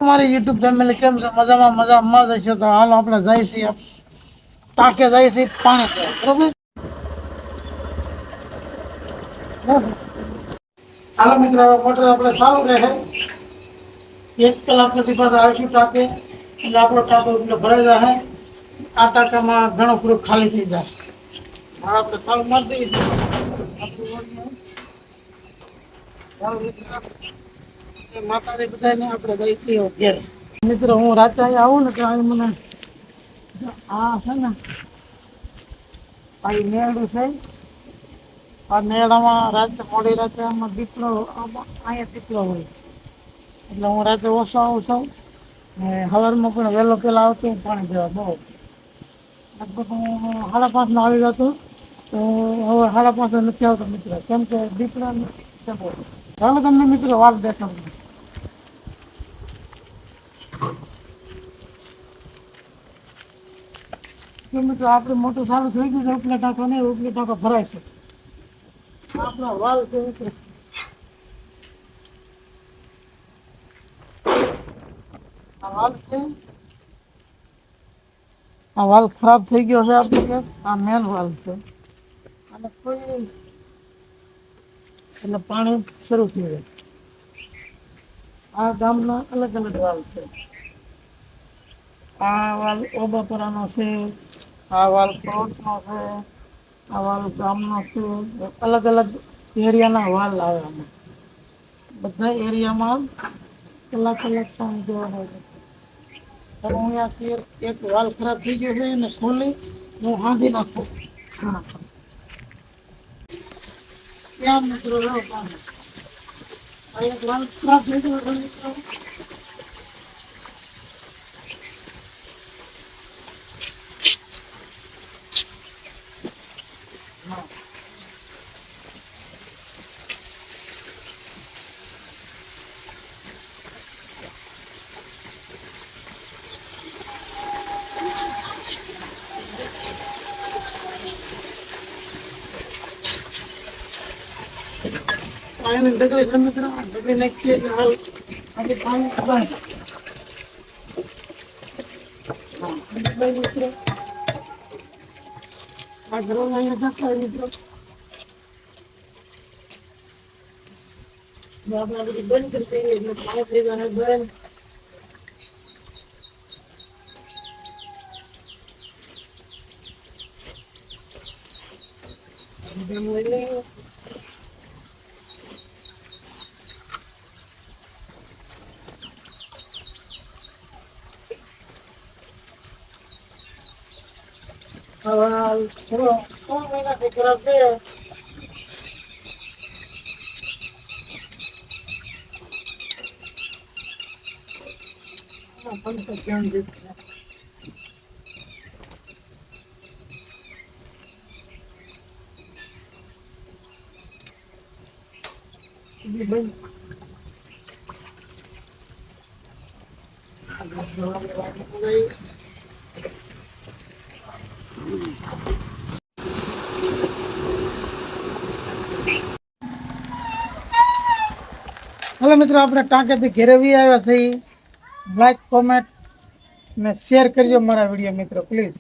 તમારી YouTube family કેમ છે? મજામાં મજામાં જ છે. તો હાલો આપણે જાય છીએ ટાંકે જાય છે પાણી પીવા, બરોબર. હાલો મિત્રો, મોટર આપણે ચાલુ રહે 1 કલાક પછી પાછા આવીશું ટાંકે, એટલે આપણો ટાંકો એટલો ભરાઈ જાય. આ ટાંકામાં ઘણો પૂરો ખાલી થઈ જાય. આપણે ચાલુ મારી દઈએ. માતાજી બધાને આપણે ગઈ છીએ ઘેર. મિત્રો હું રાતે અહીંયા આવું ને તો અહીં મને આ છે ને આ નેરડું છે. આ નેરડામાં રાતે મોડી રાતે આમાં દીપડો અહીંયા દીપડો હોય એટલે હું રાતે ઓછો આવું છું. ને સવારમાં પણ વહેલો પહેલાં આવતું પાણી પીવા બહુ લગભગ હું 5:30 આવી જતો. તો હવે 5:30 નથી આવતો મિત્રો, કેમ કે દીપડા ચાલો તમને મિત્રો વાત દેખાડું. મિત્રો આપણે મોટું સારું થઈ ગયું છે. ઉપલે ટાંકો નહીં, ઉપલે ટાંકો ભરાય છે. આપણા વાલ છે મિત્રો, આ વાલ છે. આ વાલ ખરાબ થઈ ગયો છે આપણે કે આ મેન વાલ છે અને કોઈ એટલે પાણી શરૂ થઈ જાય. આ ગામના અલગ અલગ વાલ છે. આ વાલ ઓબાપરાનો છે, આ વાલ પ્લોટનો છે, આ વાલ ગામનો છે. અલગ અલગ એરિયાના વાલ આવે આમાં. બધા એરિયામાં કલાક પાણી દેવાનું હોય. તો હું અહીંયાથી એક વાલ ખરાબ થઈ ગયો છે એને ખોલી હું હાંધી નાખું. હા, ત્યાં મિત્રો રહો પાણી. આ એક વાલ ખરાબ થઈ ગયો છે મિત્રો. એને ડગલી છે મિત્રો, ડગલી નાખીએ એટલે હાલ આજે પાણી બંધ. હા મિત્રો, આ ઘરો અહીંયા જતા મિત્રો આપણે આ બધી બંધ કરી દઈએ એટલે પાણી થઈ જાય બંધ. હવે 6 મહિનાથી ખરાબ છે. પંપ ધ્યાન દીધું हेलो मित्रों, આપણે ટાંકેથી ઘેરે વી આવ્યા છીએ. લાઈક, કોમેન્ટ ને શેર કરજો મારા વિડીયો મિત્રો પ્લીઝ.